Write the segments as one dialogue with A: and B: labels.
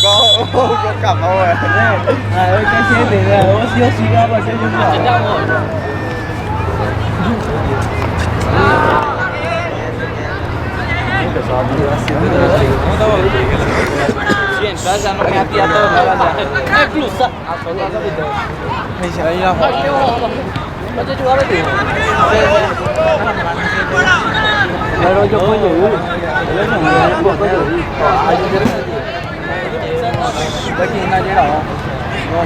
A: có cầm không rồi.
B: Cái xe thì là nó siêu xí ra mà xe chúng ta.
C: Si en casa no me hacía todo, no es plus.
A: Ahí là họ.
C: Nó chơi chú áo đấy.
B: Rồi cho có dữ. Lấy thằng người nó có dữ. Đây kia nó chế độ. Nó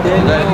D: Dale, dale.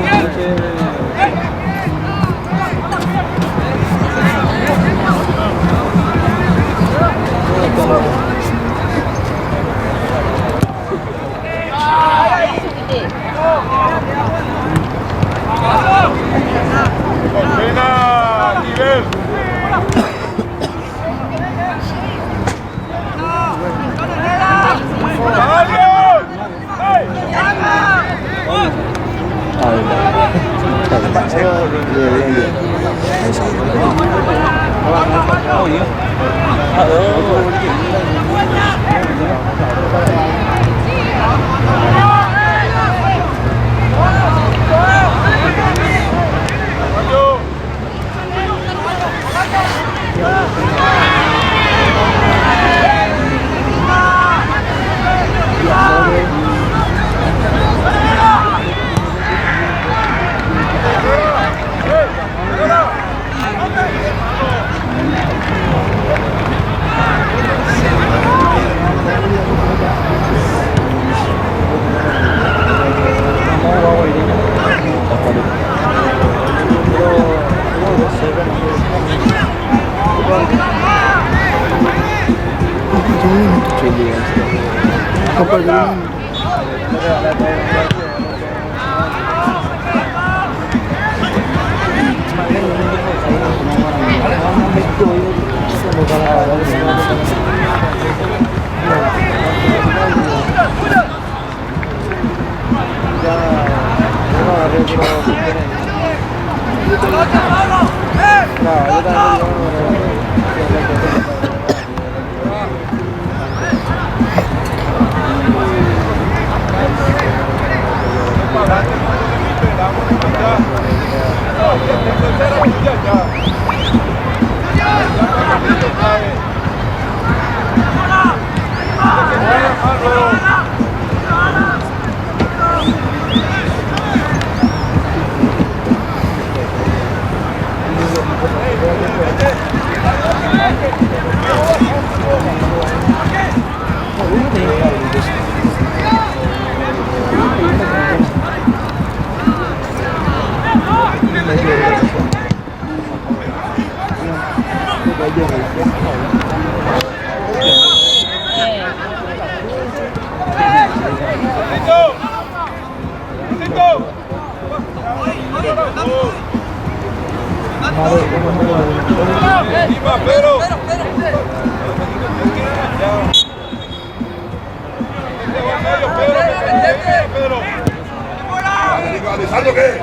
D: ¿Avisando qué?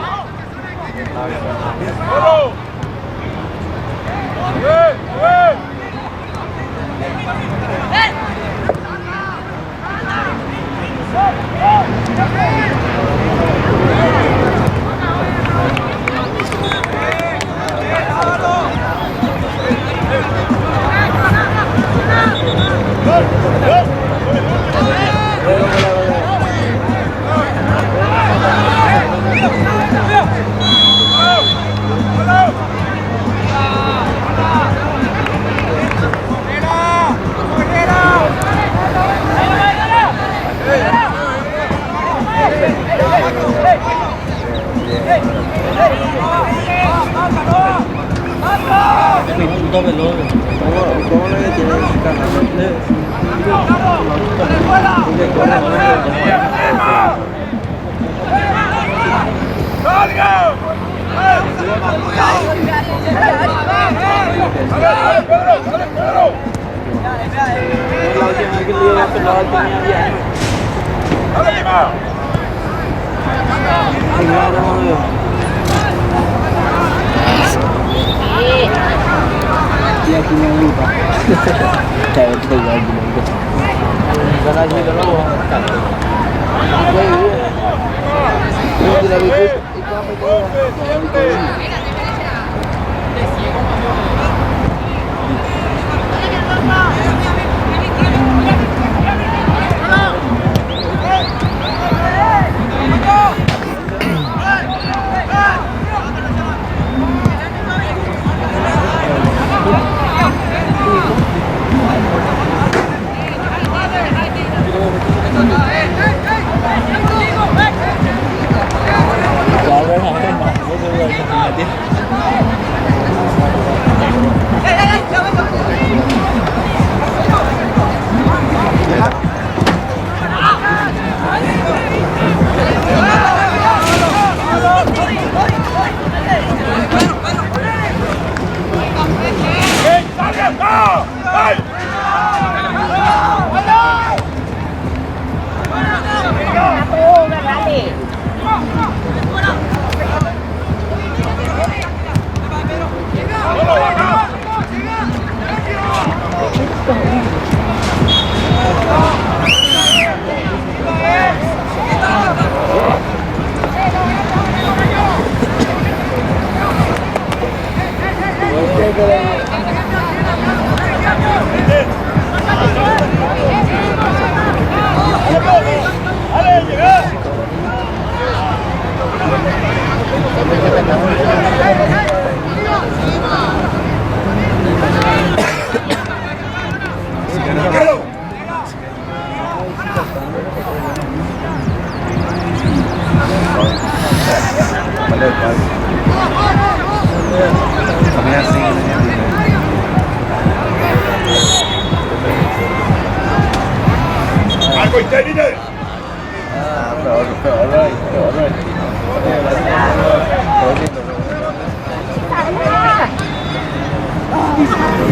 A: Đỡ rồi, đỡ rồi.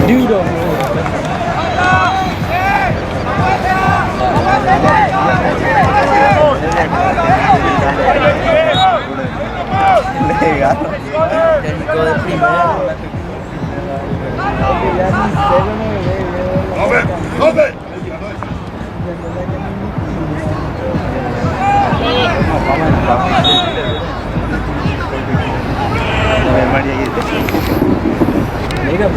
B: Đi rồi.
A: Lega.
C: Técnico de primera.
A: María Guita.
B: Mira,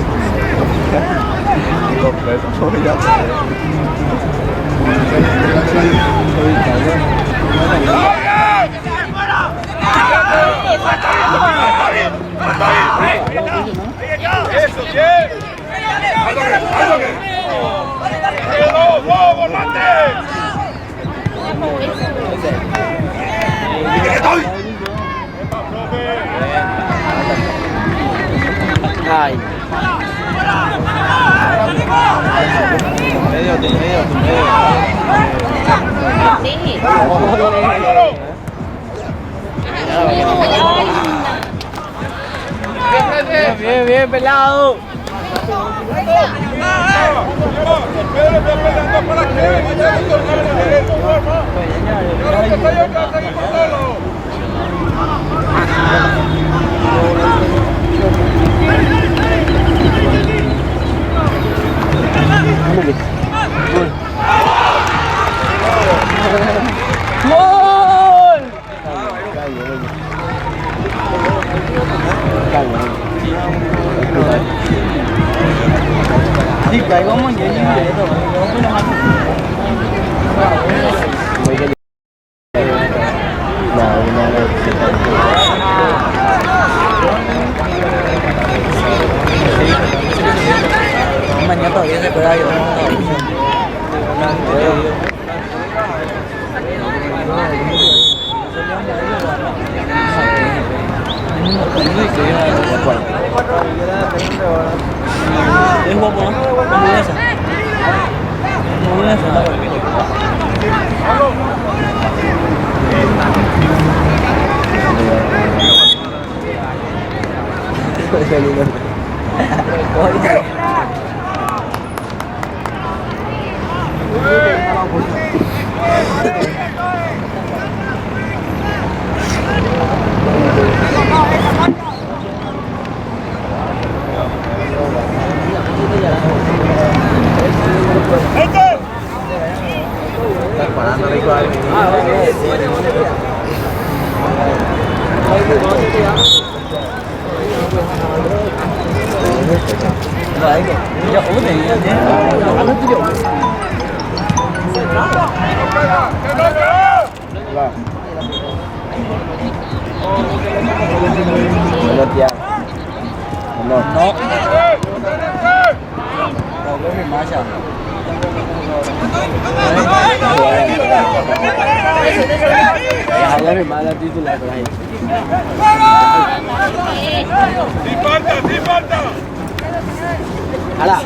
D: Eso, bien. ¡Dos, volante!
C: Ay. Medio. Bien, pelado. ¡Gol!
B: đi cái có một cái gì đấy rồi, nó không làm mình nhớ tội cái đây rồi. Es guapo, ¿no? Hamburguesa. Hamburguesa, está Vậy giờ ủa thì anh nói tiêu
A: No.
B: no còn cái gì mà sao ya ya mi mala titular por ahí
D: ¡Sin falta!
B: ala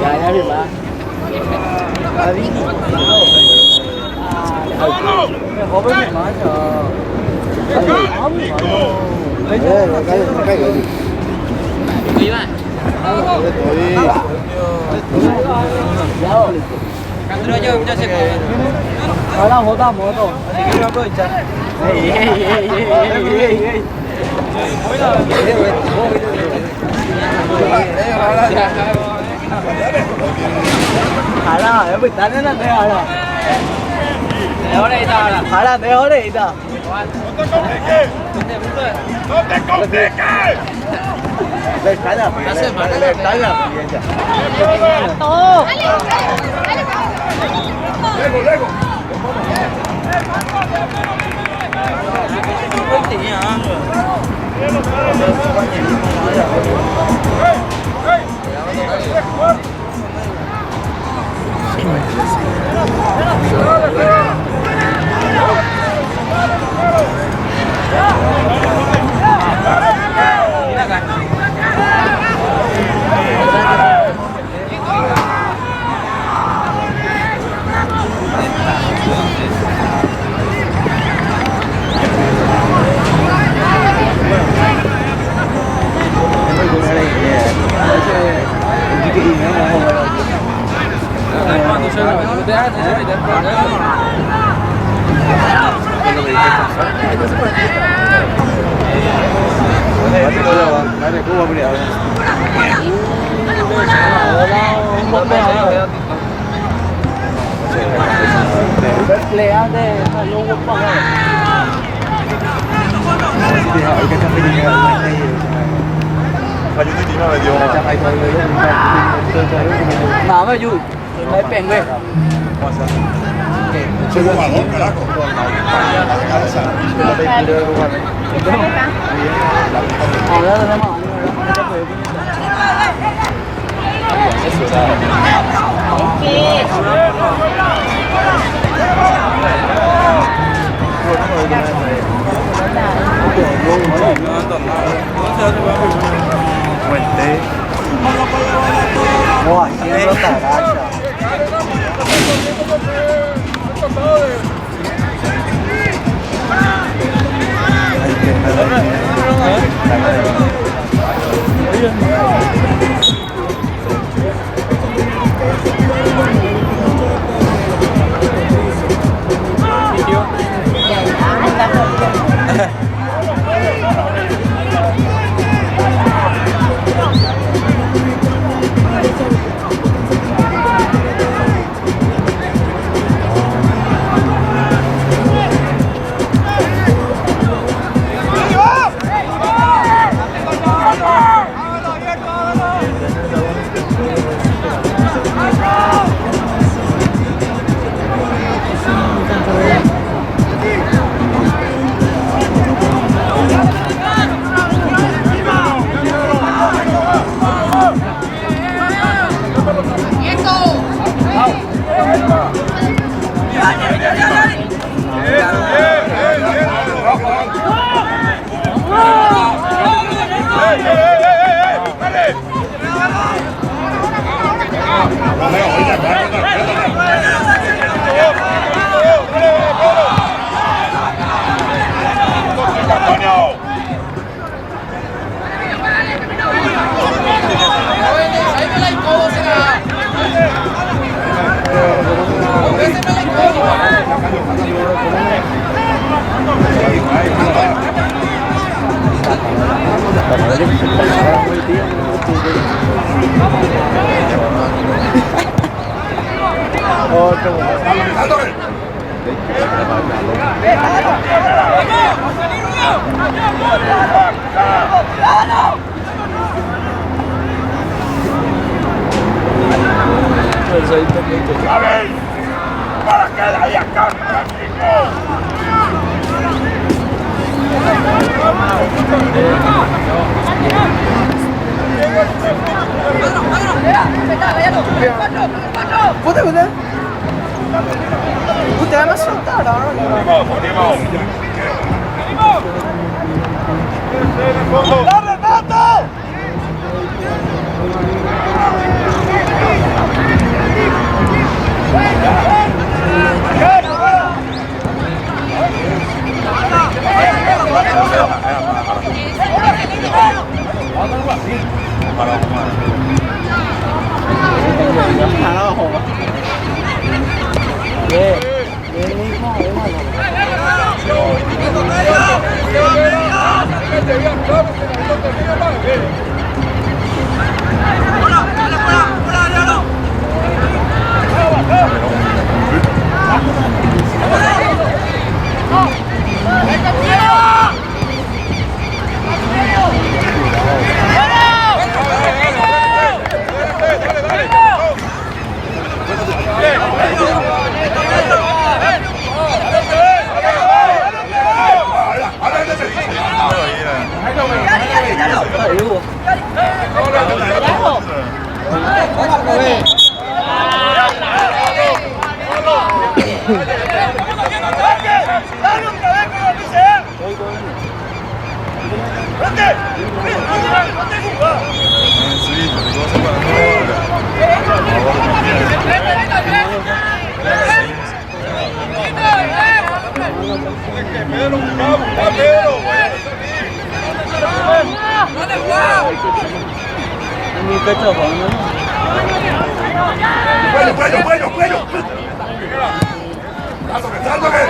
B: ya mi mala có cái gì mà sao
A: Cái gì?
C: Quý bạn. Cantero yo sé que.
B: Ahora moto. Así que no aprovecha. Hala, ya pues tan en la hala. Hala, mejor ahorita.
D: ¡No te compliques!
A: Le calla, le calla.
D: ¡Lego!
B: pelea de los guapos.
A: thì hỏi cái thằng mình này và những cái gì mà điều là chắc ai thôi
B: Mà mà vui, lấy bèn về.
D: Soy un balón, carajo.
B: Họ ra rồi mà.
A: Wow, siempre está gacha.
D: ¡Para que de ahí acá,
B: Puta, me soltaron.
D: ¡Dale, Nato! ¡Cuello! ¡Sálvame!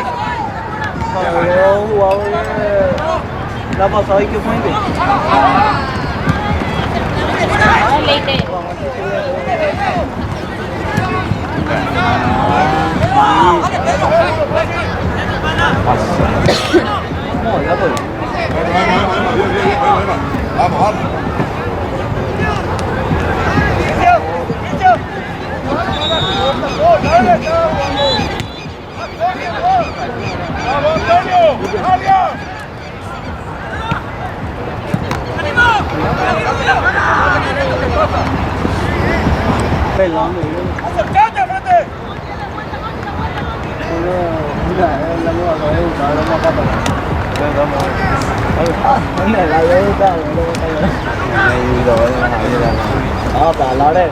B: La pasada hay que poner.
E: Leite.
B: No, ya voy.
D: Vamos, vamos. ¡Vamos, Antonio! ¡Alias!
B: Pelón,
D: ¡Acercate, frente!
B: la nueva cabeza, la nueva capa. La deuda, para la hora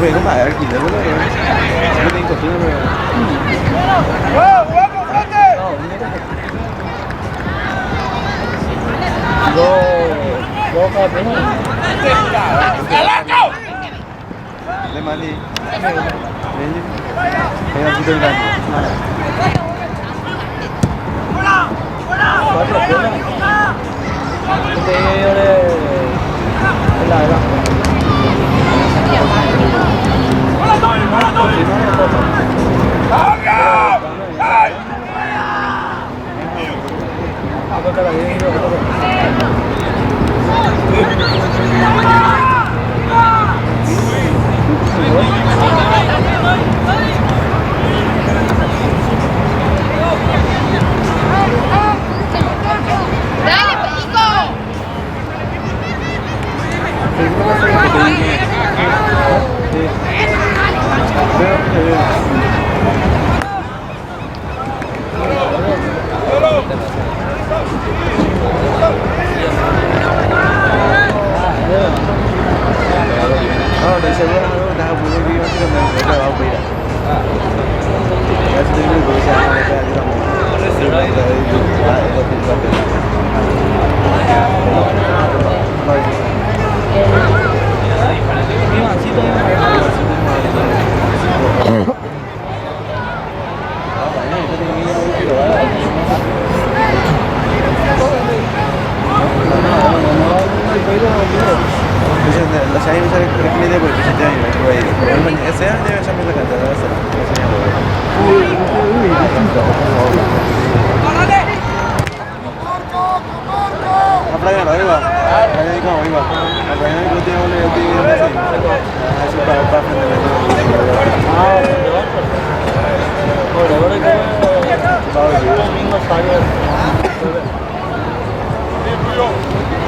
A: Về có phải là gì đó với cái tin của tôi rồi.
D: ¡Vamos, vamos, frente!
A: Lên mà đi. Đến đi. Thấy không, tôi gần.
E: Dale, Perico.
A: Để xem nó đang vui vui nó sẽ làm cái nào bây giờ. Cái gì cũng có sẽ làm cái gì đó. Rồi đây lại có tin có tin. La Shai bisa klik dia boleh bisa jadi. Kalau banyak saya dia sampai ke kantor saya. Apa yang lain bang? Ada yang kau ini bang? Apa yang itu dia boleh itu masih. Sudah apa pun dia.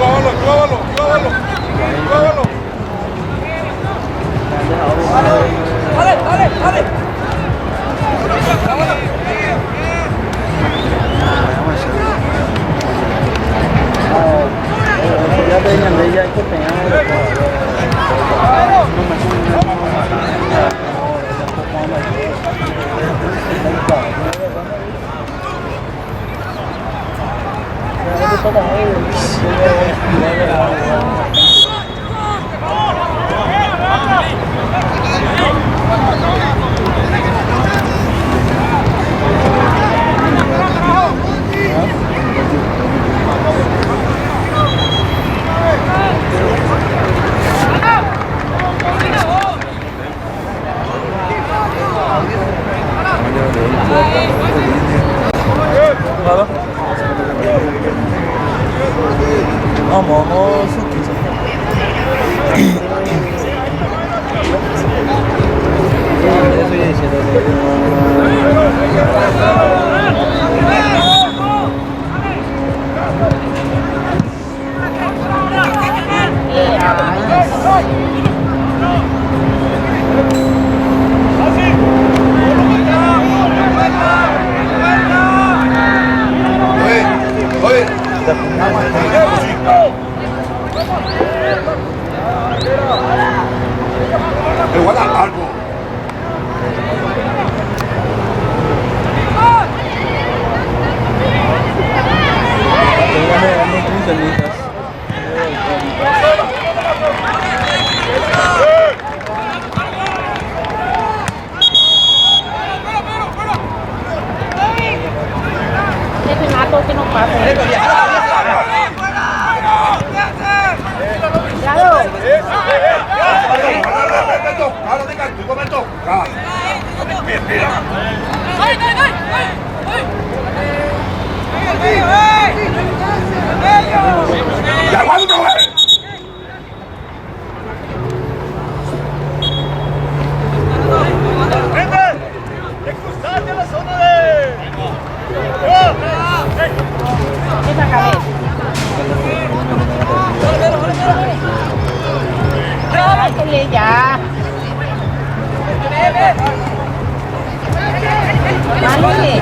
D: ¡Clávalo, clávalo, clávalo! ¡Clávalo! ¡Dale, dale, dale!
B: Ya tenían de ella que tenían Vamos, todo que no pase. Esa cabeza. Ay, ya. Vale.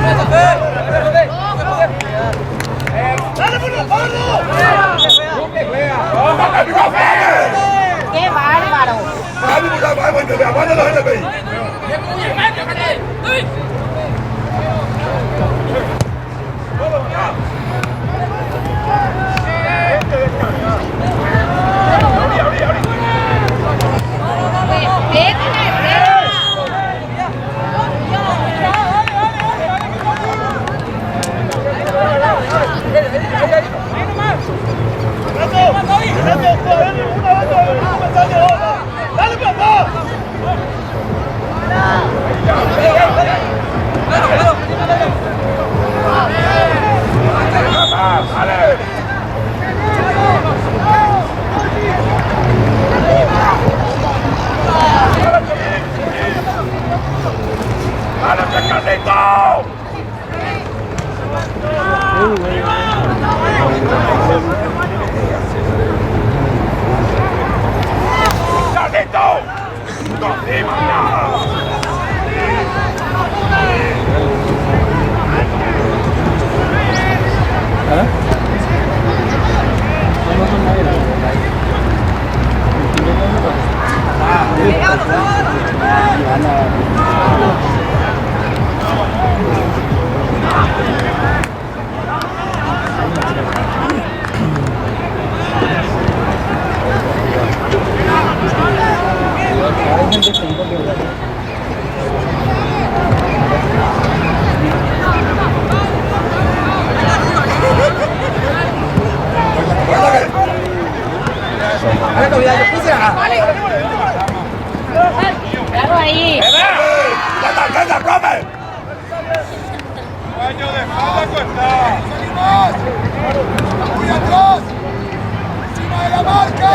B: ¡Qué bárbaro! Claro ahí.
D: Baño de espalda cuesta. Muy atrás. Encima de la marca.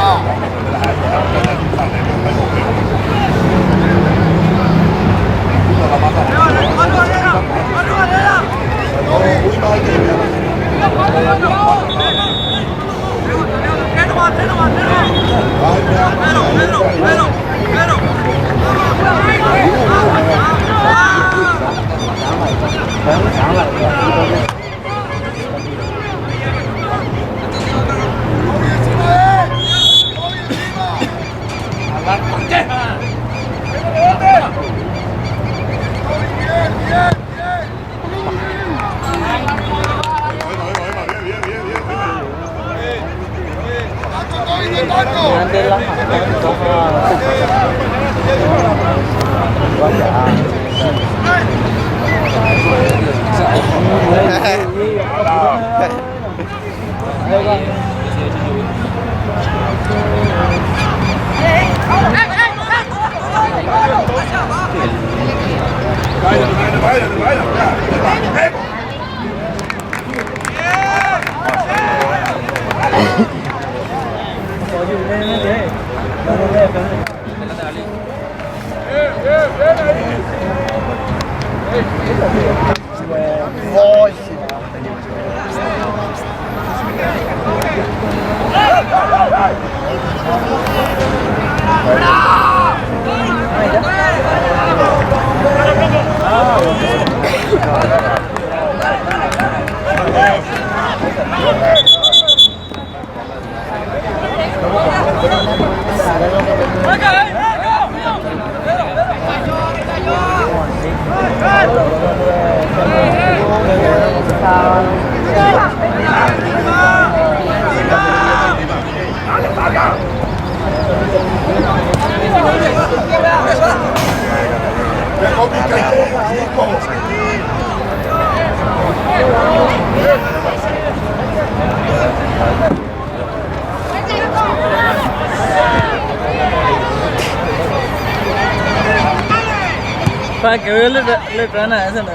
B: Ahora que veo le traen a ese, ¿no?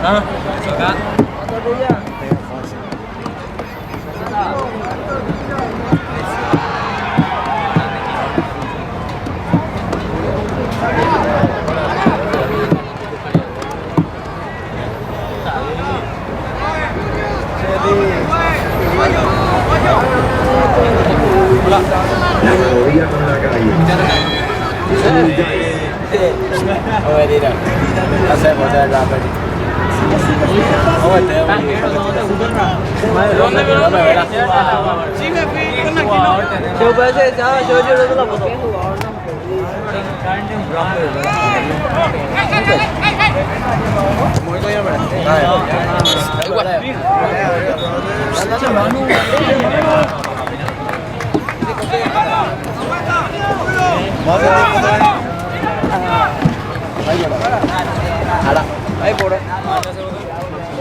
B: ¿Ah?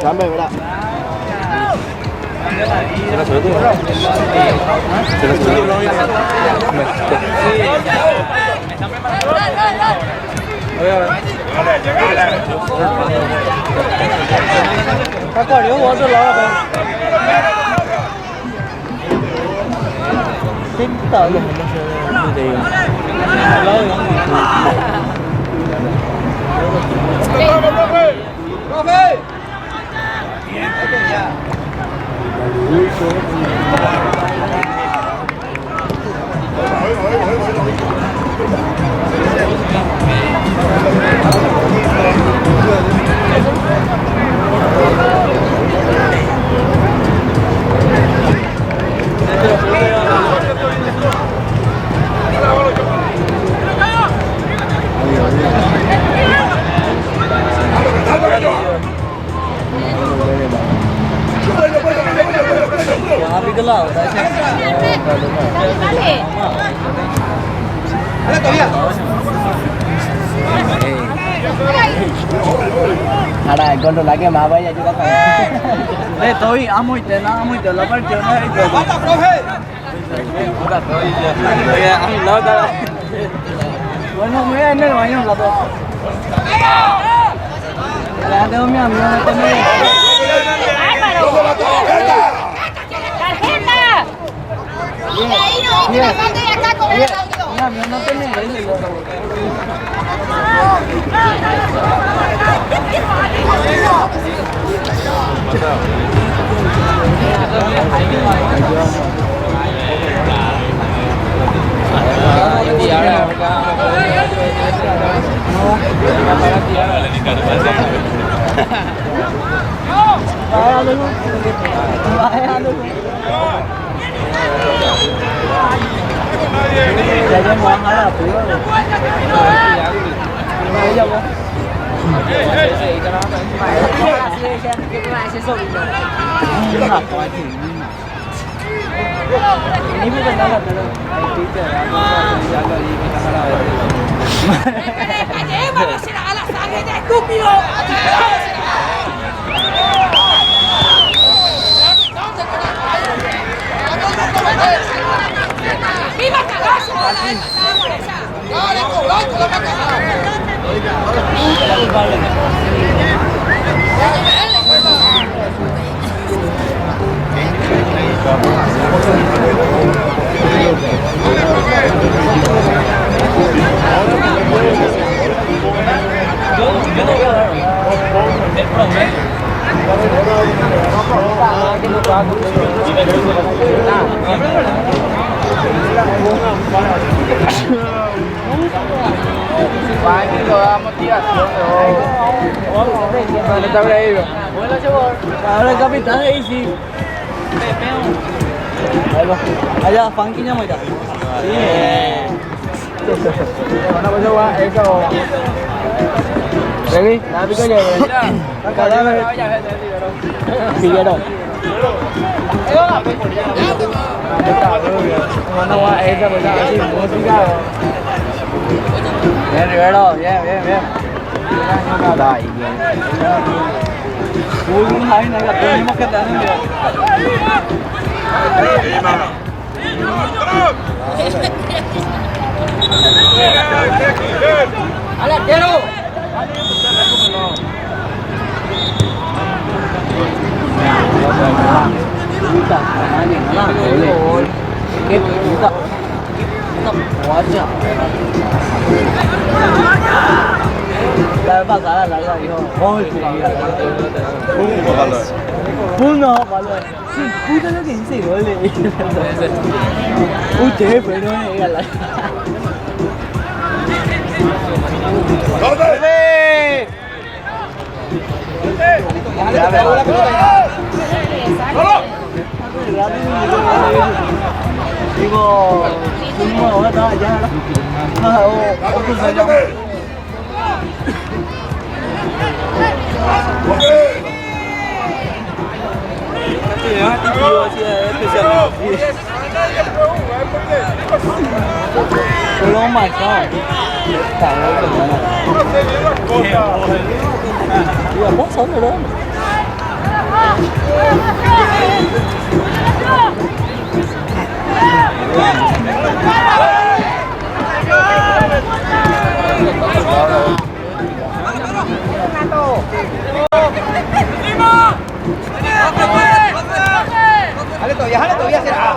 A: Dame, ¿verdad?
B: Ahora controla que más vaya yo la estoy amo y te la partió
D: ¡Bata, profe!
B: Bueno, me voy en el baño un rato. Ya tengo mi amigo, no tengo
E: ¡Tarjeta! Y ahí no, que la saque de acá con el audio.
B: mi amigo no tiene Ya llamó a la
E: ¡Viva cagazo! ¡Dale, blanco, la vaca!
B: Ahora el capitán ahí sí. Allá, funky nya mới được. Nó bây giờ qua ấy cầu. Đấy đi, đã biết cái gì rồi. Cả đó này. Đi ra đâu? Nó qua ấy ra bây giờ thì muốn đi ra. Bien, Rivero, bien, bien, bien. Đây. Uy, cũng thấy này là tôi mất cái tên nữa.
C: ¡Al arquero!
B: Puta, gol. Qué puta. Guacha. La vez pasada la vida dijo, gol. Uno, valor. Sí, puta lo que dice gol. Usted, pero no llega la. Digo, fuimos ahora estaba allá, otro se llama. Solo más, Jale todavía será.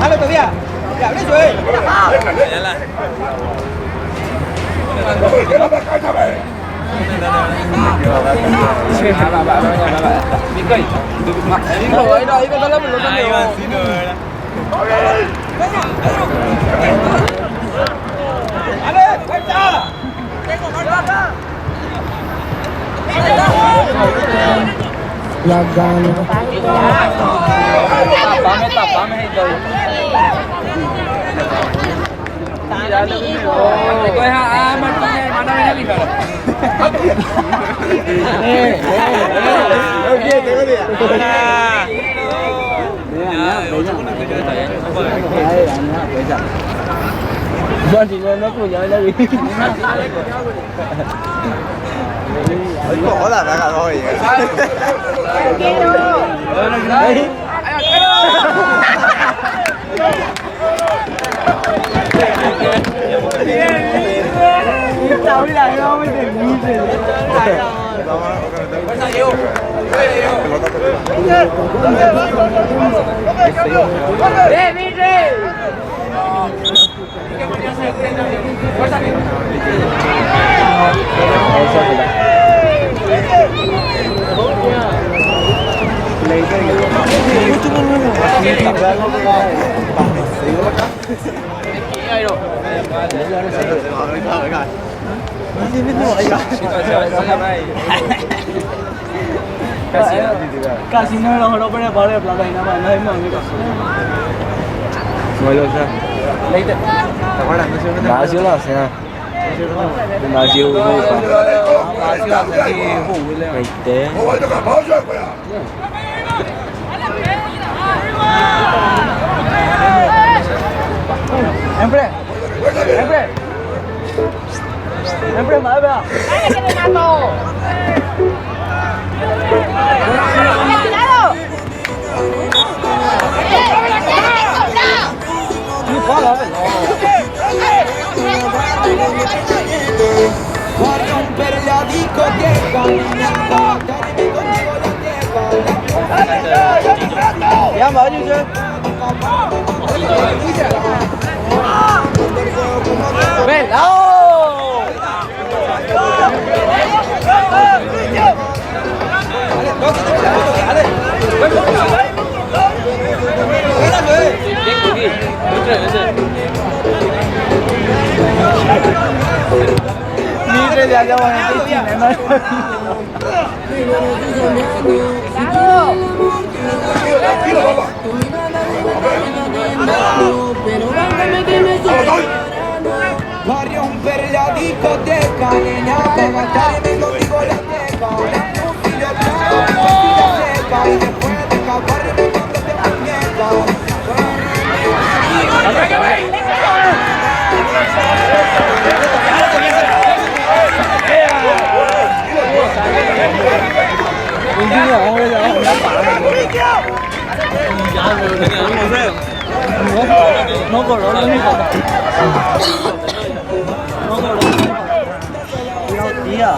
B: Jale todavía. Ya, eso es. Tapame esto.
A: Có là đã cả rồi. Tao đi lại đâu mới để nghĩ về casi no lo logró poner para plata y nada más, no hay más.
B: Bueno, o sea,
A: ¿Te acuerdas?
B: nació la cena. Nació Siempre más, vea.
E: ¡Dale, que te mato! ¡Cuidado!
D: Voy a romper la discoteca,
B: Ya, va, yo ¡Ven, Mitre ya ya van a
D: romper la discoteca, nena, para gastarme contigo la teca.
B: No corro, no me corro. No corro. Tía.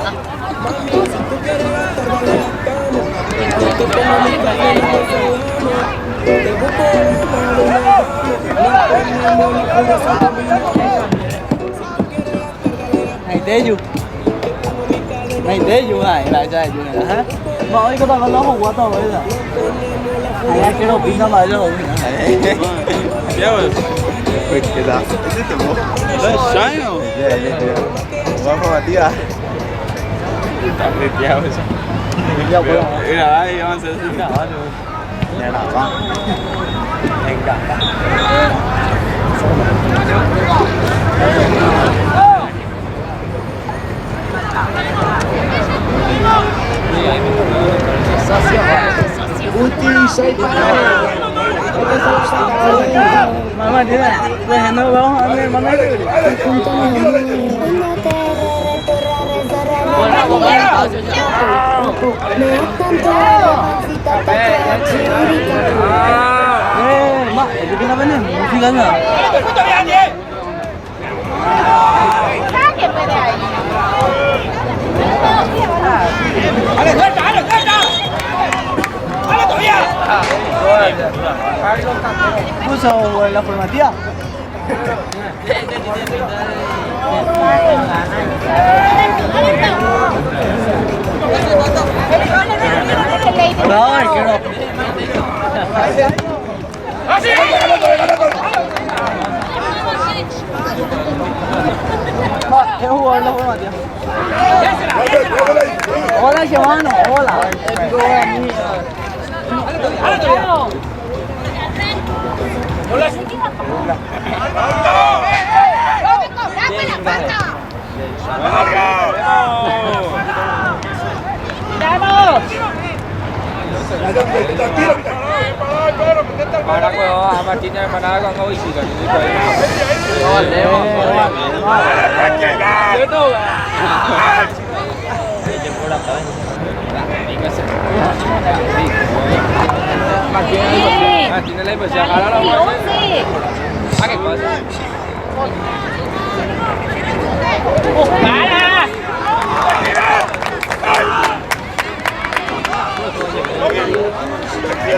B: Này té chưa? Này té chưa này lại chơi chưa này hả? Mọi cái tao nó không quá to bây giờ. Này cái đồ pin nó lại rồi.
A: ¿Qué tal? ¿Es este vos?
C: Shine.
A: Vamos a tía.
C: Está friteado eso. Mira, ahí vamos a hacer así.
B: Nhà nào con? Anh cả. Mamá tiene, pues no vamos a ver, mamá. Mak, itu kenapa nih? Musik kan?
E: Sáquenme de ahí.
B: Puso la formativa. No, que no. ¿Qué jugó la formativa? Hola, Giovanni. Hola.
C: Para ko, Martin na managang ko isi ka. Martin na level siya. Kala lang mo. Ake pa.
B: Hãy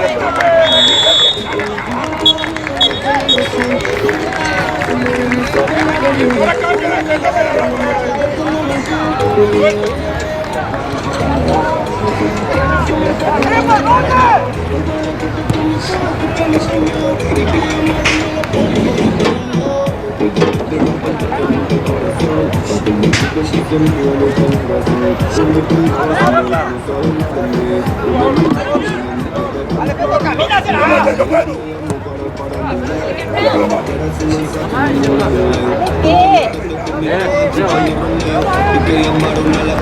B: subscribe cho kênh Ghiền Mì Gõ để không bỏ lỡ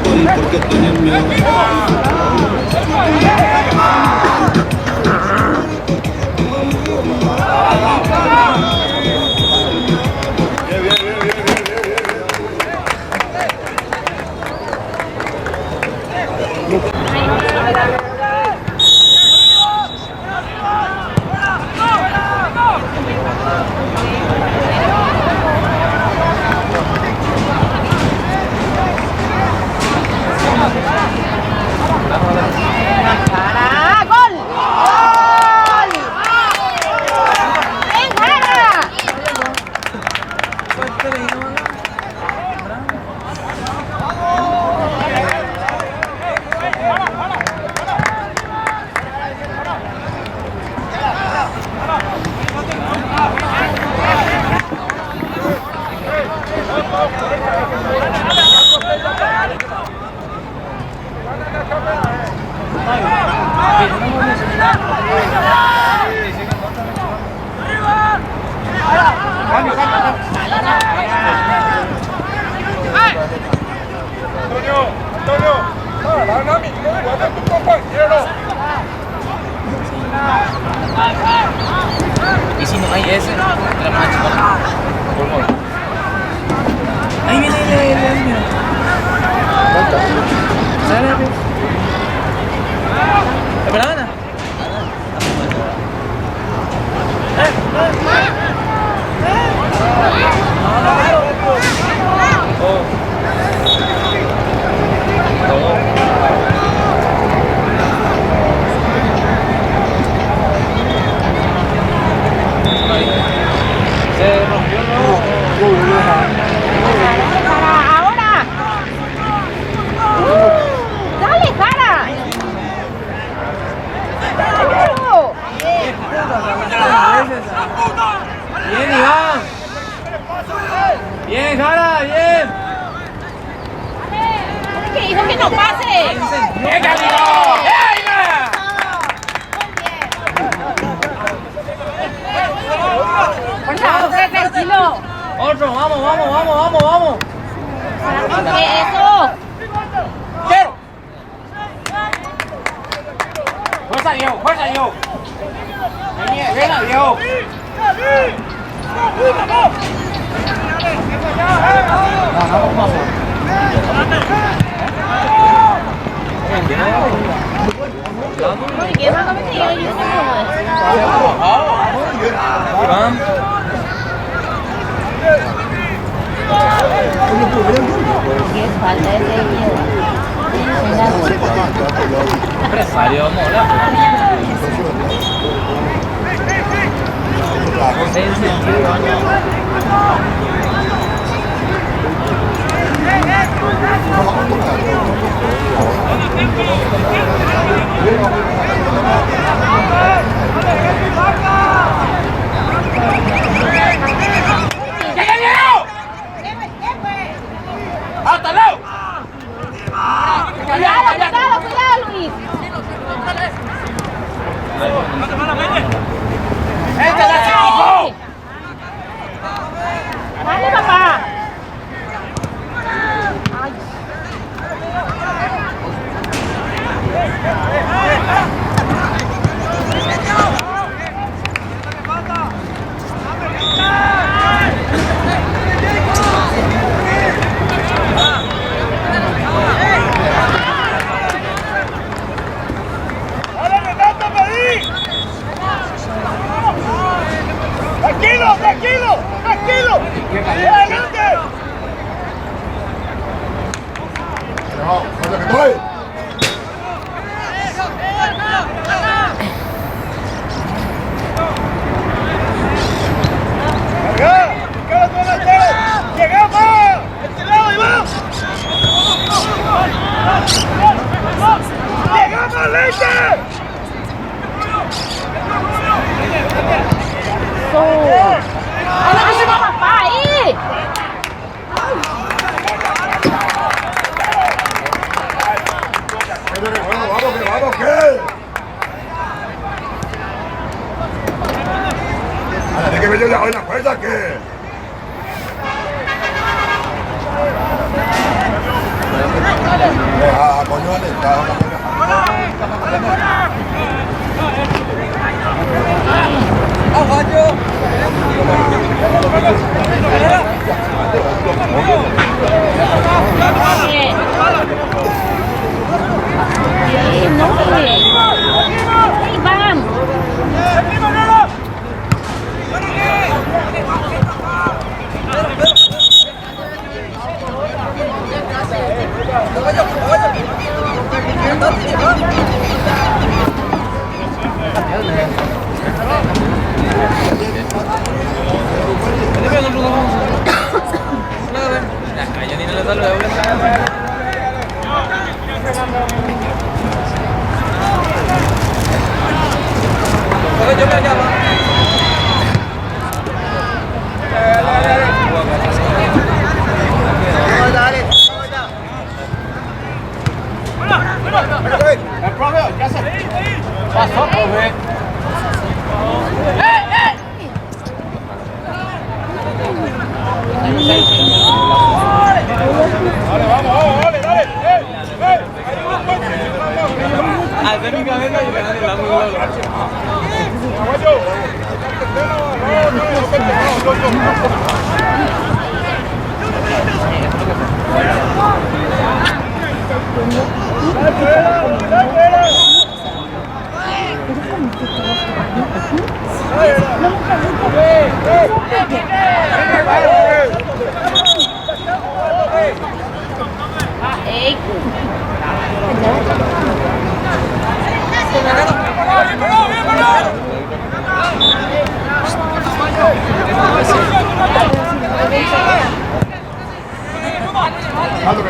B: Ahí viene, mira. ¿Espera, Ana?
E: Ahora. Dale, Jara.
B: Bien, Iván. Bien, Jara, bien.
E: ¿Qué dijo que no pase?
B: Bien, Camilo.
E: Fuerza, tranquilo.
B: Otro, vamos.
E: Eso.
B: ¡Quiero! ¡Fuerza, Diego! ¡Venga, Diego!
E: ¿Qué más me yo ¿Qué falta de
B: Empresario, mola.
E: Cuidado, Luis. Dale, papá.
D: Tranquilo. Adelante. ¡Llegamos! ¡Este lado, Iván! ¡Llegamos, Leche!
E: ¡Ahora que se va papá ahí!
D: Vamos, ¿qué? Ahora de que me lleve la fuerza, ¿qué? Coño,
B: Hacer mi cabeza y ganar el ángulo.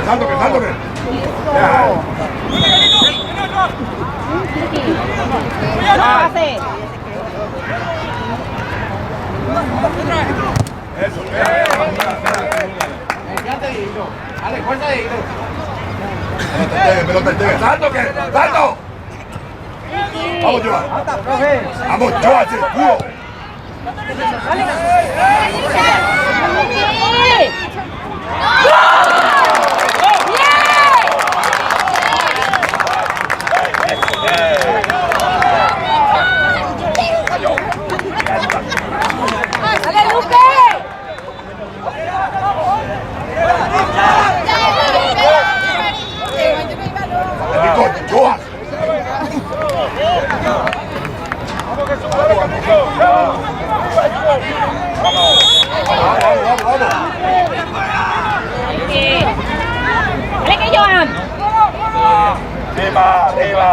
D: Salto que. Eso.
A: Dale, fuerza de hilo.
D: Pelota entera. ¡Salto que! ¡Salto! Vamos, Joa. Vamos, Joa, hacia el culo.
E: ¡Dale, Lupe!
D: Joa.
E: ¡Dale que Joan!
D: Arriba.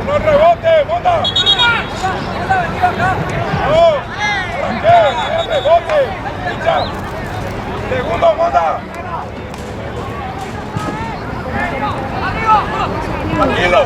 F: ¡Uno rebote, monta! ¡No! ¿Qué? ¡Rebote! ¡Pincha! ¡Segundo, monta! ¡Tranquilo!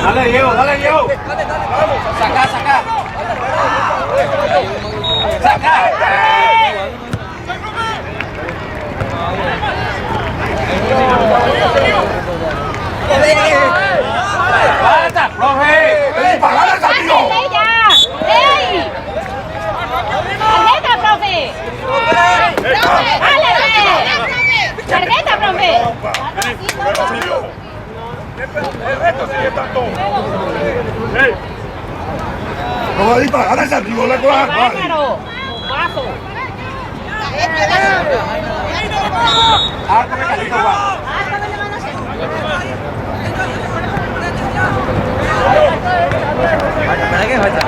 A: Dale, Diego, dale, Diego. Saca, saca. Saca. ¡Falta, profe!
D: ¡Para el camino!
E: ¡Ey! ¡Tarjeta, profe! ¡Tarjeta, profe!
F: El resto sigue tanto. ¡Ey!
D: No me para ganar ese amigo, le coja.
E: ¡Bárbaro! ¡Paso!
A: Harto recalito, va. ¿Para qué falta?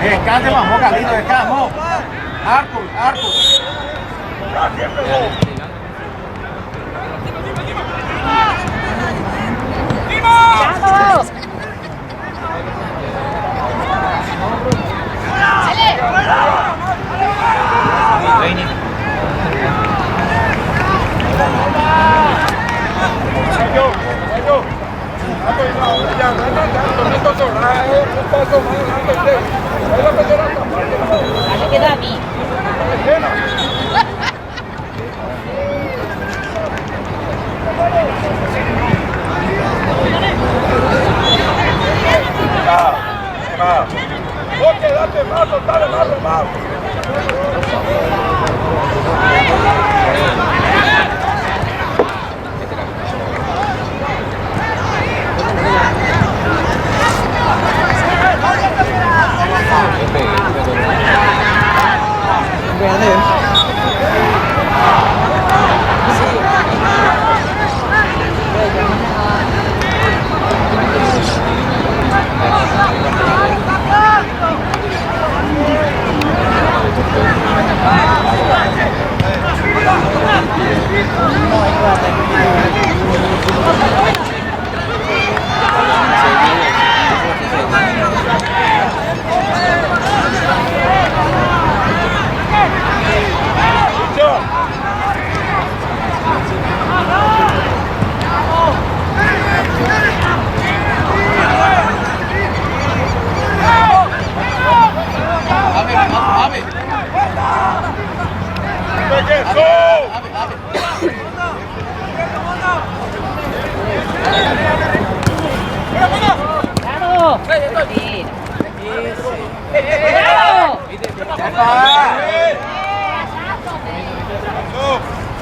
A: Descanse, vamos, Carlito, descanse. Arthur.
E: ¡Vamos! Dale que David.
F: Porque date más, dale más.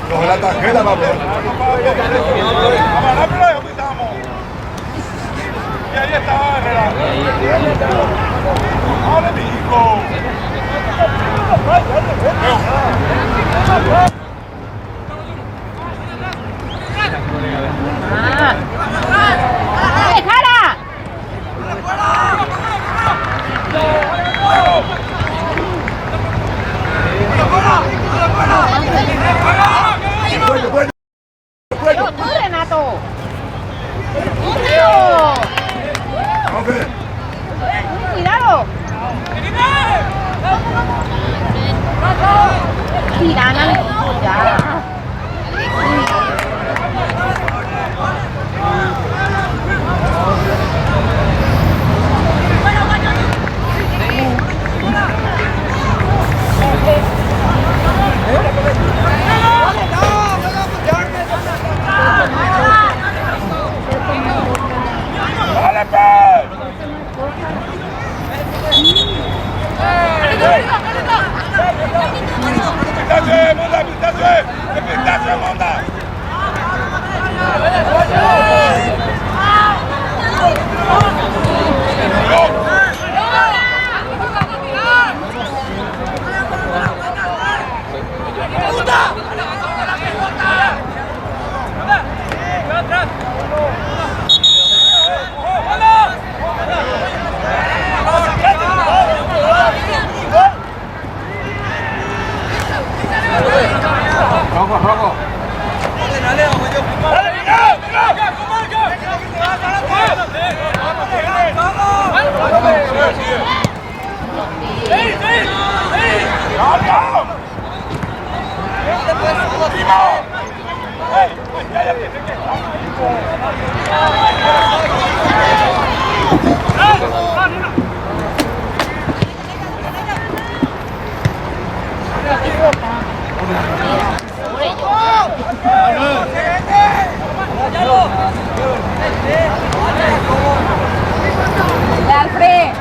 D: Coge la tarjeta, papi.
F: Vamos, rápido, ahí estamos. Y ahí está Herrera. ¡Vale, mi hijo!
E: ¡Jara! ¡Tú, Renato! ¡Cuidado!
D: Profe.
E: ¡Cuidado! Tirana, ya.
F: ¡Dale, pues! ¡Pintache, monta, pintache! ¡Pintache, monta!
C: Rojo, rojo.
F: ¡Dale, Miguel!
E: De Alfred.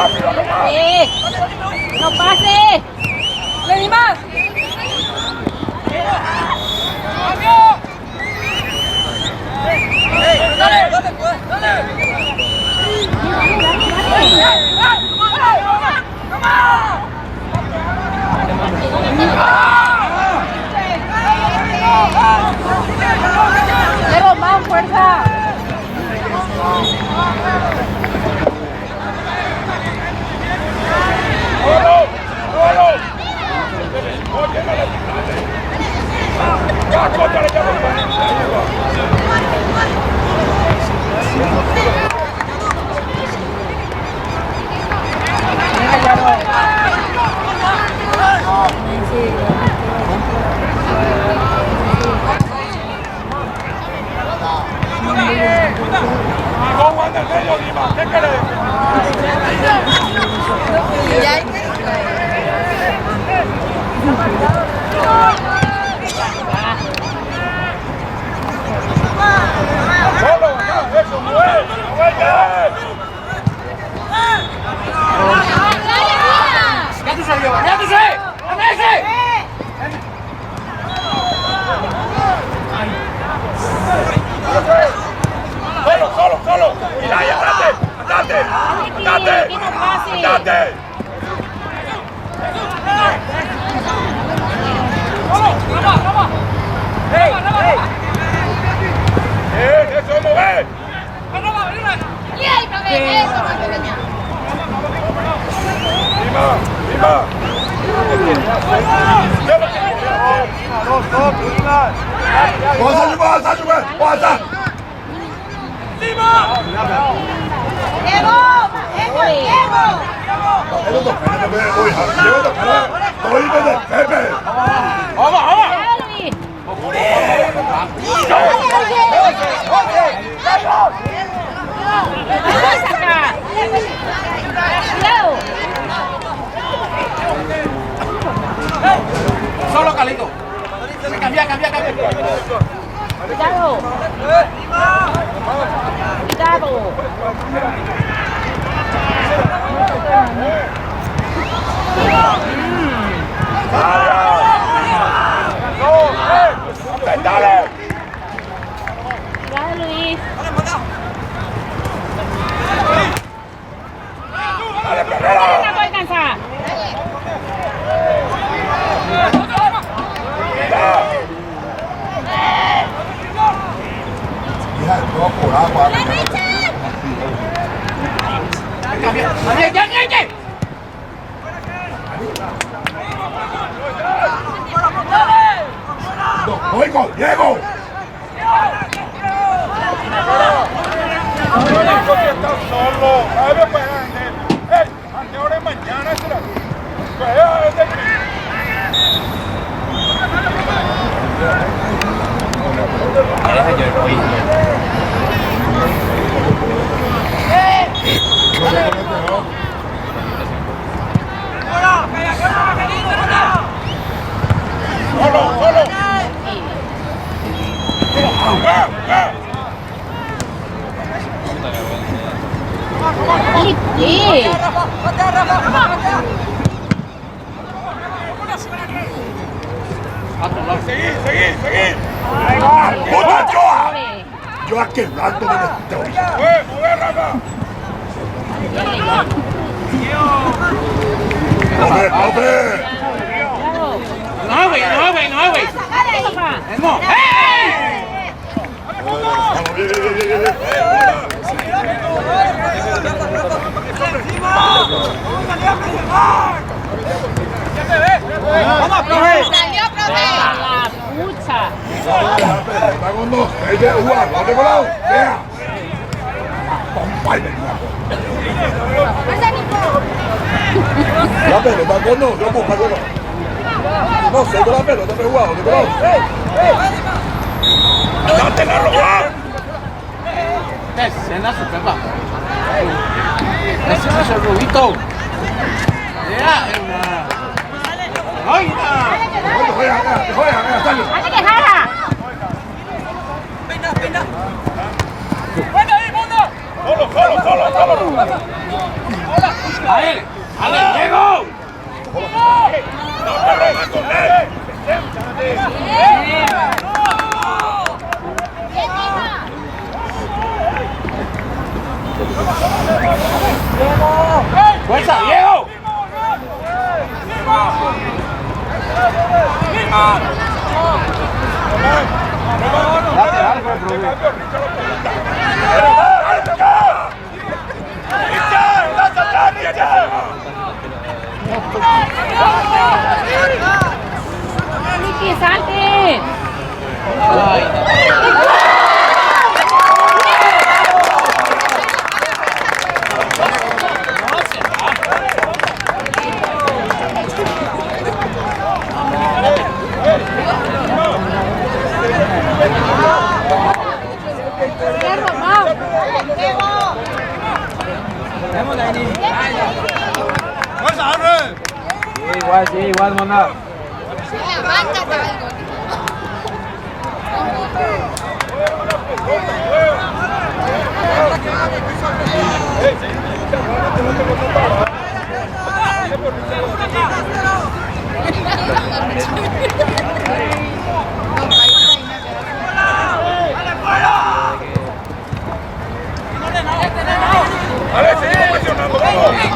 D: rápido, no más.
E: No pase. ¡Le más! ¡Luego más fuerza!
D: Solo. Mira, ahí, andate. Eso es mover.
E: ¡Y ahí, profe! ¡Eso, pequeña!
D: Lima. ¡Pasa!
B: Solo Calito. Cambia.
E: Cuidado.
D: Dale.
E: Cuidado, Luis.
D: Dale, Perrera.
E: No puede alcanzar.
D: ¡Oigo, Diego! Está solo. A ver, pues, ante ahora y mañana será. Solo.
E: Sí.
D: Seguí. ¡Puta, Yo a quebrando de la historia. ¡Mueve, Rafa! ¡Profe!
B: No, güey. ¡Vamos! ¡Vamos, profe!
E: ¡Salió, profe! ¡La pucha!
D: Está con dos. Hay que jugar. ¿Dónde colado? Vea. Compay. La pelota con no. Yo busco algo. No sé con la pelota me he jugado. ¿Dónde colado? ¡Date la roja!
B: Escena su pepa. Ese es el rubito. ¡Ay,
E: ¡Hace que jala!
D: Solo.
C: ¡Ahí! ¡Diego! ¡Fuerza, Diego!
E: Nicky, salte.
C: Igual, manda.
E: La banca estaba el gol.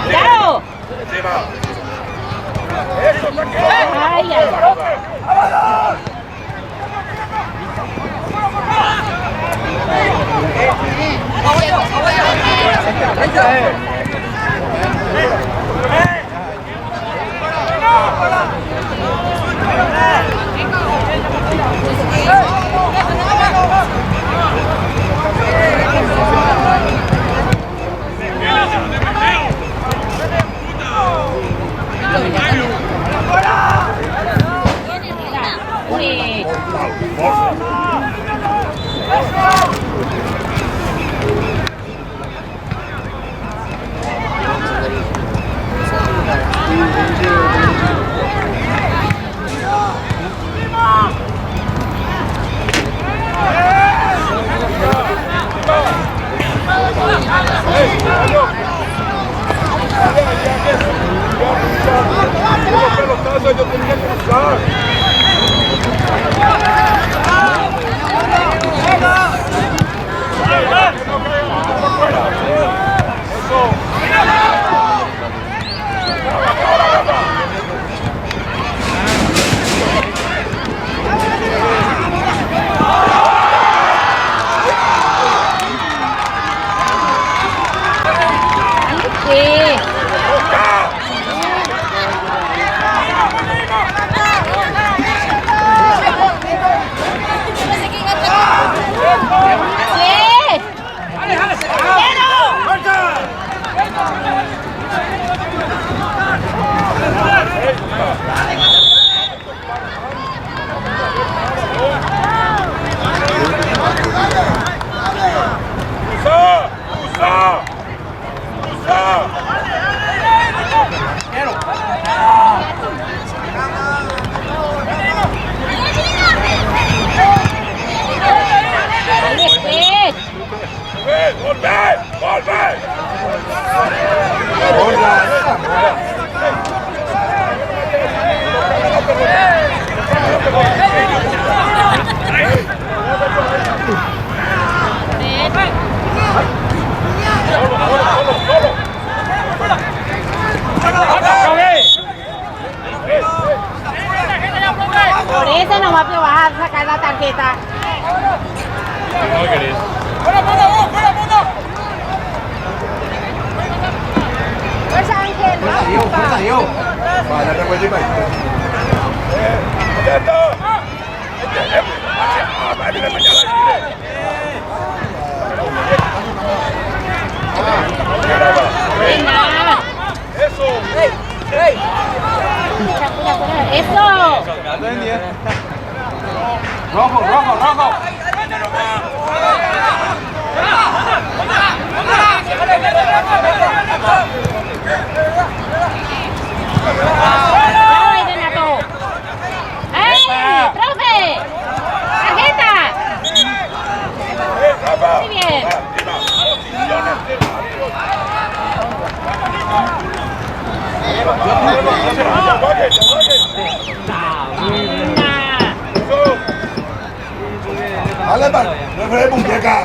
E: ¡Claro! ¡Ay, ay! Uy. Por eso no va a sacar la tarjeta. Fuerza Ángel.
B: Fuerza Diego.
D: Vale, te voy a ir.
E: Eso. Eso.
C: Rojo, rojo, rojo.
E: ¡Ay, Renato! ¡Ay, profe! ¡Tarjeta! Muy bien.
D: Dale, refre muñeca.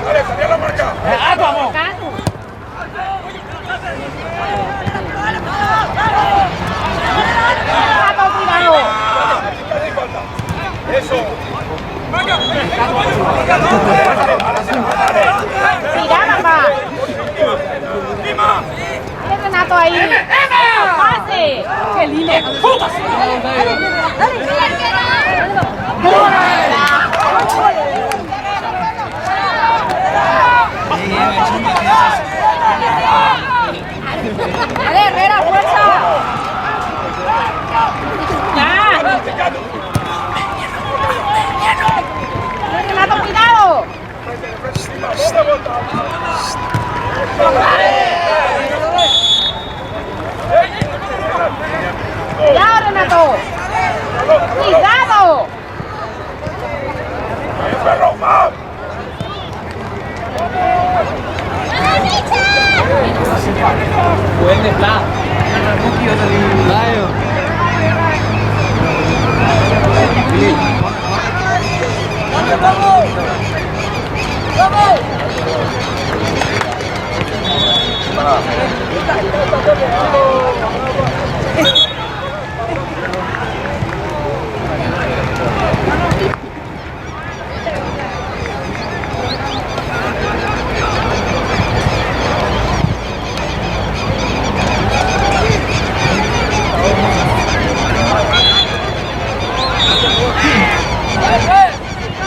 D: Dale, salía la marca.
E: Vamos.
F: Eso.
E: Tira, mamá. Dale, Renato ahí. Pase. Qué lindo. Dale, Herrera, fuerza. Ya. Renato, cuidado. Cuidado, Renato. Cuidado.
B: Buen de plata. Claro.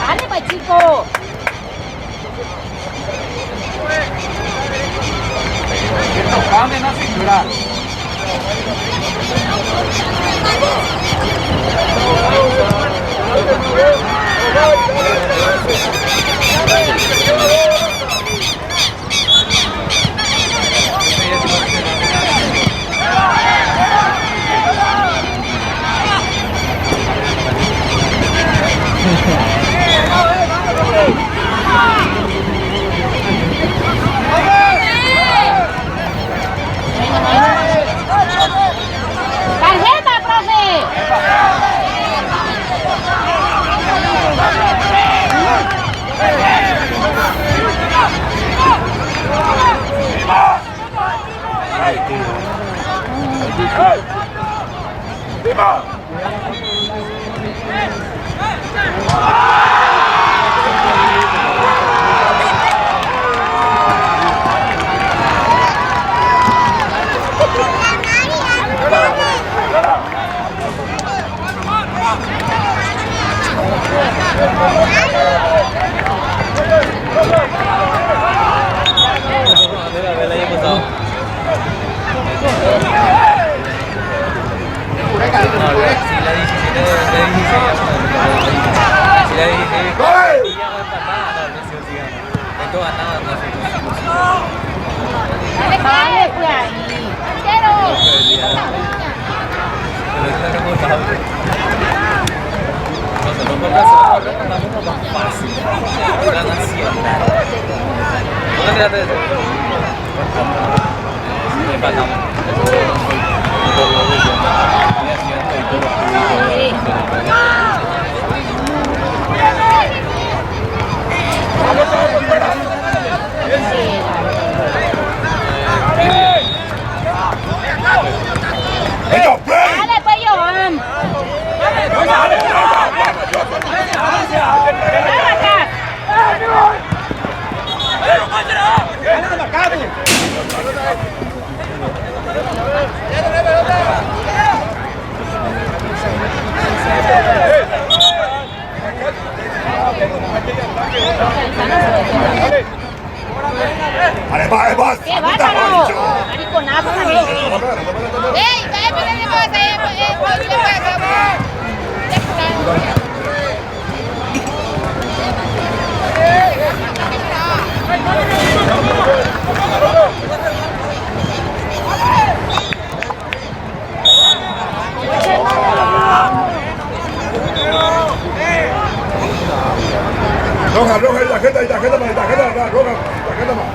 E: Dale, pues, chico.
B: Tocando en la cintura.
E: Tarjeta, profe. Dale, pues ahí. Arquero.
D: Ellos play.
E: Dale, pues, Johan. Ven acá.
D: Vale, va.
E: ¡Qué bárbaro! Mariconazo también. ¡Ey! ¡Dale,
D: Roja, tarjeta más, roja, tarjeta más.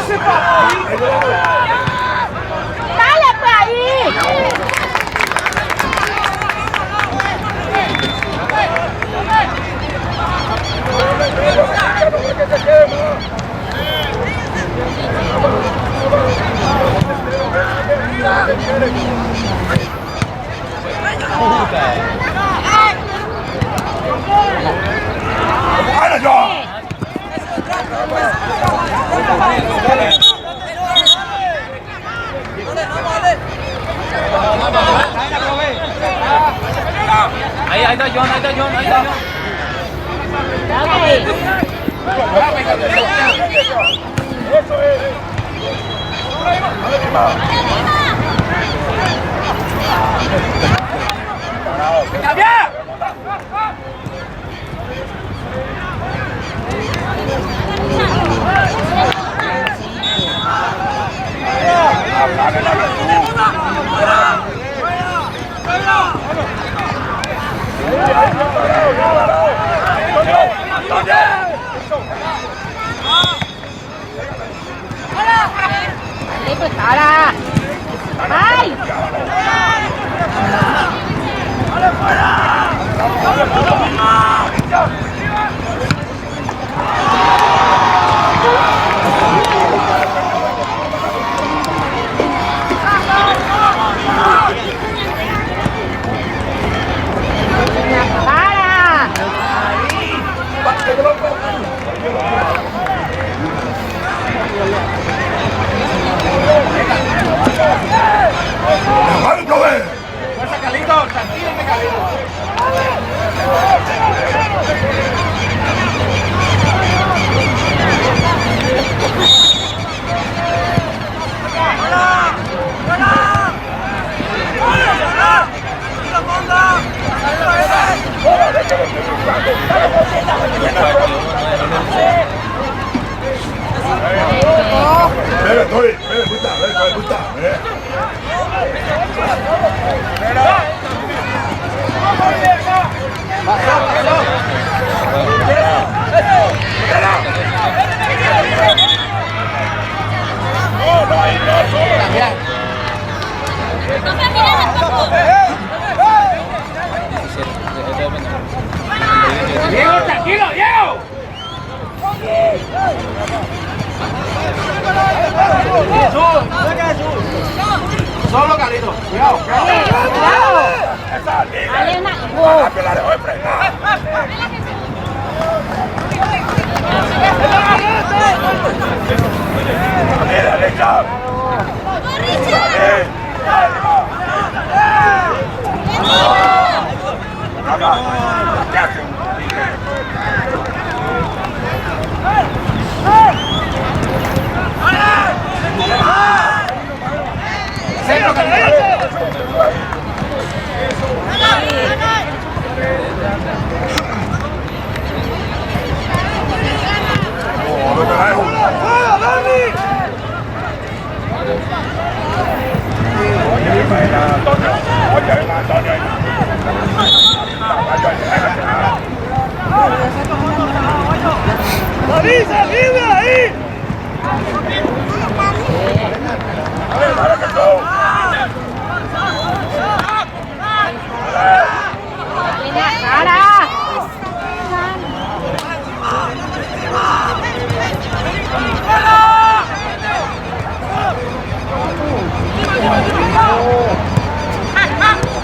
E: Dale, pues ahí.
D: ¡Ahora yo!
C: Ahí está John, ahí está John, ahí está John.
D: Eso es.
E: Ahí pues cara. ¡Ay!
D: ¡Fuerza, Calito! ¡Tranquilo, Calito!
F: Diego, tranquilo, Diego.
C: Solo Carlito, cuidado.
E: Elena,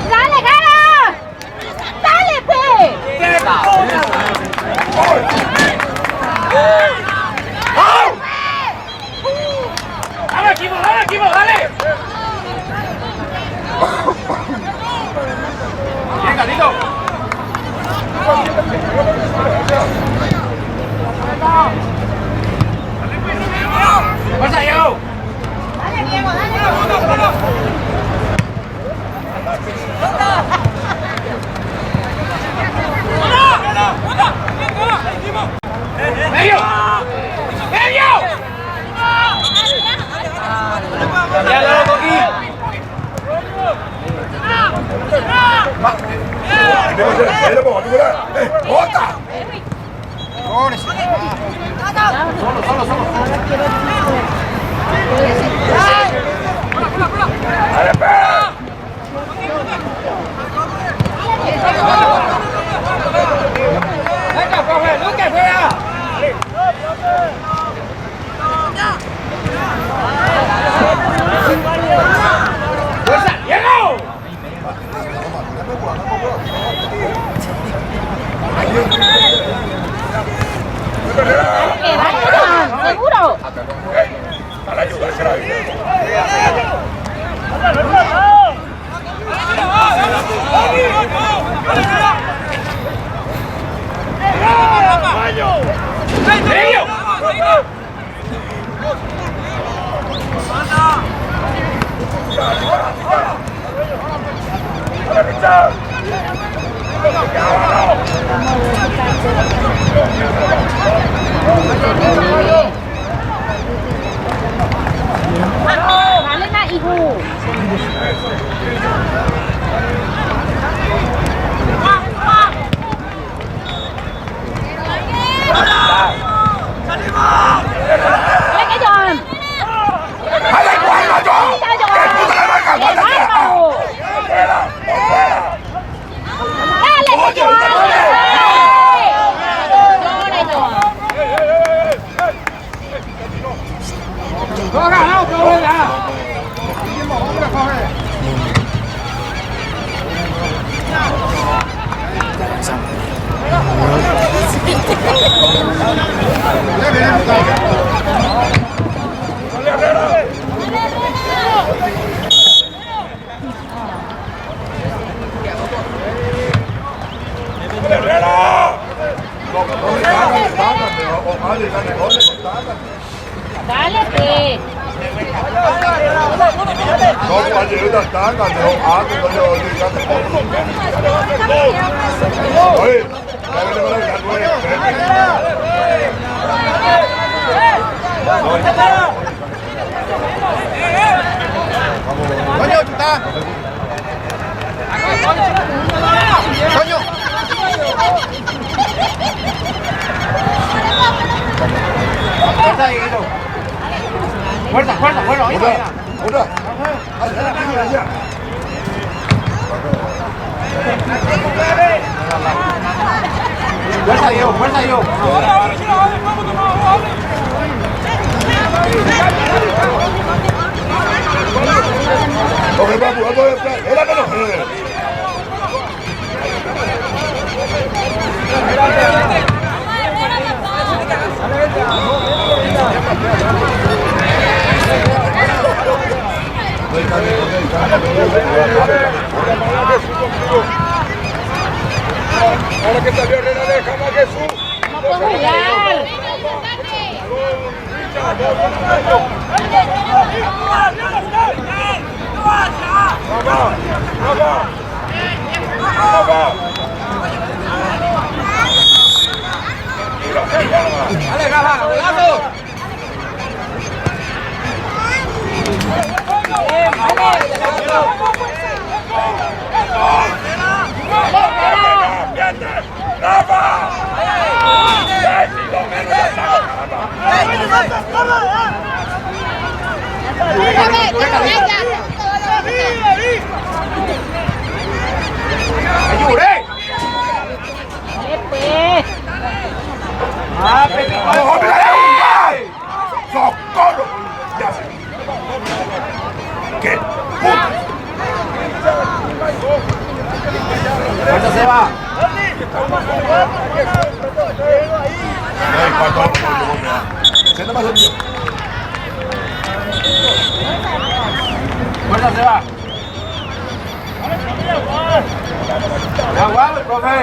E: ¡dale, cara! ¡Dale, pe!
F: Dale, equipo, dale. Bien, Carlito. ¡Fuerza, Diego!
E: ¡Dale, Diego, dale!
F: ¡Medio! ¡Medio!
C: Ya lo hago aquí.
D: ¡Bota!
C: Solo.
E: Dale, pues.
D: No, cuando yo estaba, cuando yo oye,
F: Coño, chuta. Coño. Fuerza, Dieguito. Fuerza, fuerza, fuerza. Ahí está.
D: Una.
F: Fuerza, Diego, fuerza, Diego.
D: Oke, Babu, apa ya? Era menos. Ahora que salió Herrera, deja más Jesús.
E: No puedo jugar.
F: Dale, Rafa, golazo. ¡Ayude! ¡Ah,
D: ¡Socorro! Ya sé. ¿Qué?
F: ¡Fuerza, Seba!
D: ¿Qué más mío?
F: ¡Fuerza, Seba! ¡Aguado, profe!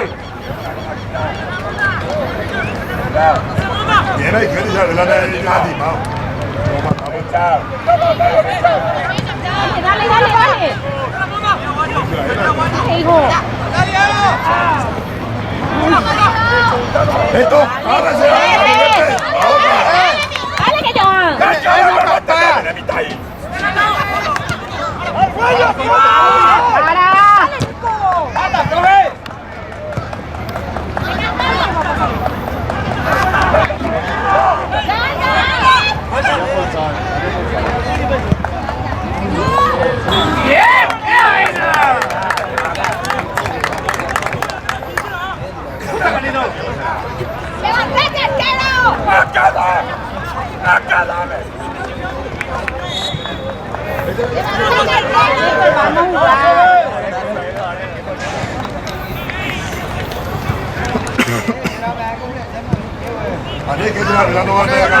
D: Viene, ¿qué dice? Adelante, animado.
E: Dale, dale, dale. Dale, hijo.
D: Esto, ábrase.
E: Dale, que Joan. Para. ¡Levantate, arquero! Vamos a jugar.
D: Así que se arreglando banda de acá.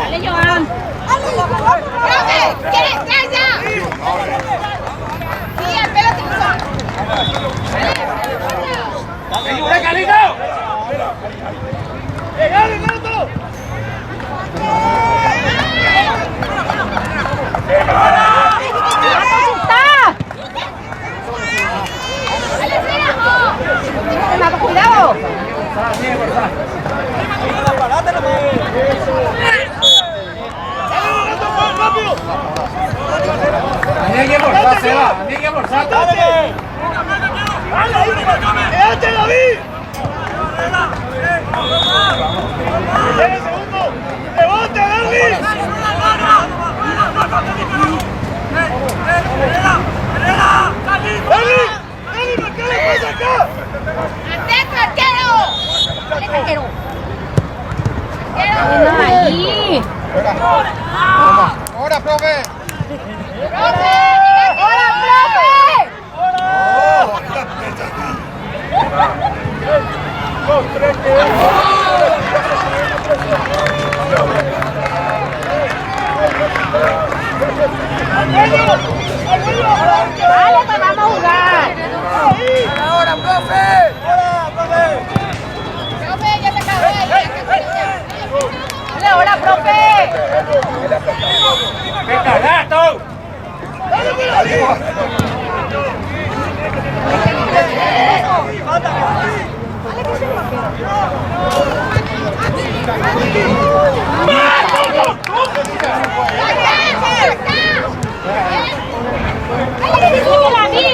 E: Dale, Joan. ¡Profe! ¿Quieres entrar ya? Sí, el pelo te
F: ¡Ayude, Calito! ¡Dale, Nato!
E: ¡Cuidado!
D: mí hay que forzar, Seba. A mí hay que forzar.
F: ¡Quédate, David! ¡Tiene segundo! ¡Levante, David! ¿Qué le pasa acá?
E: ¡Atento, arquero! ¡Arquero!
G: Ahí.
D: Ahora, profe.
E: ¡Profe! ¡Hola, profe!
G: Vale, pues vamos a jugar.
D: Ahora, profe.
E: Profe, ya se acabó ahí.
G: Dale, ahora, profe.
F: ¡Venga, gato!
G: La vi.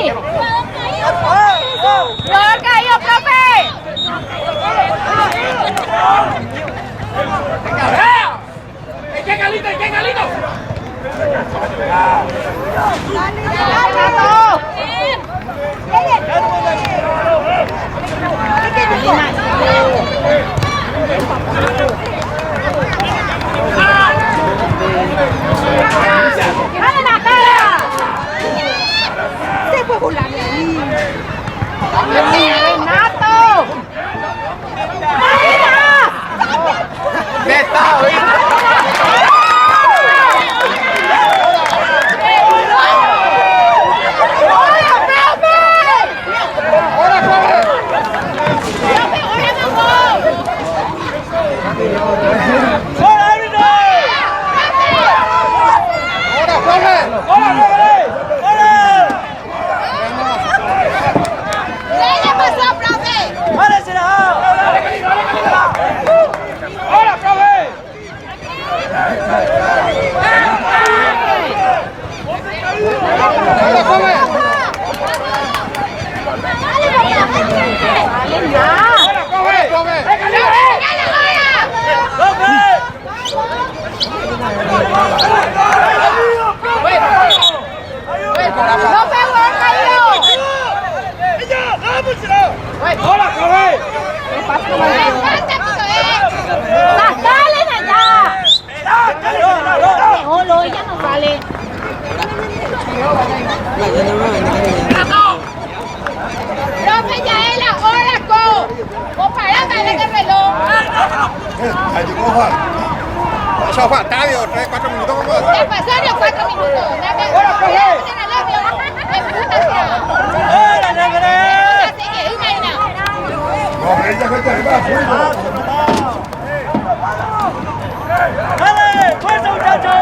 G: Jugador caído, profe.
F: ¡Qué galito, qué galito!
G: ¡Dale la cara! Se fue burlar de ahí. ¡Renato!
D: ¿Qué está,
E: ¿Qué le pasó, profe?
F: ¡Hola, profe! ¡Hola, profe!
G: ¡Salen allá! Déjalo, ella no sale.
E: Profe, ya es la hora, comparada en el reloj.
D: Allí coja. Eso falta, Dios. 3-4 minutos.
E: Ya pasaron 4 minutos. ¡Hola, profe!
D: No, ella que te va.
F: ¡Dale! ¡Fuerza, muchachos!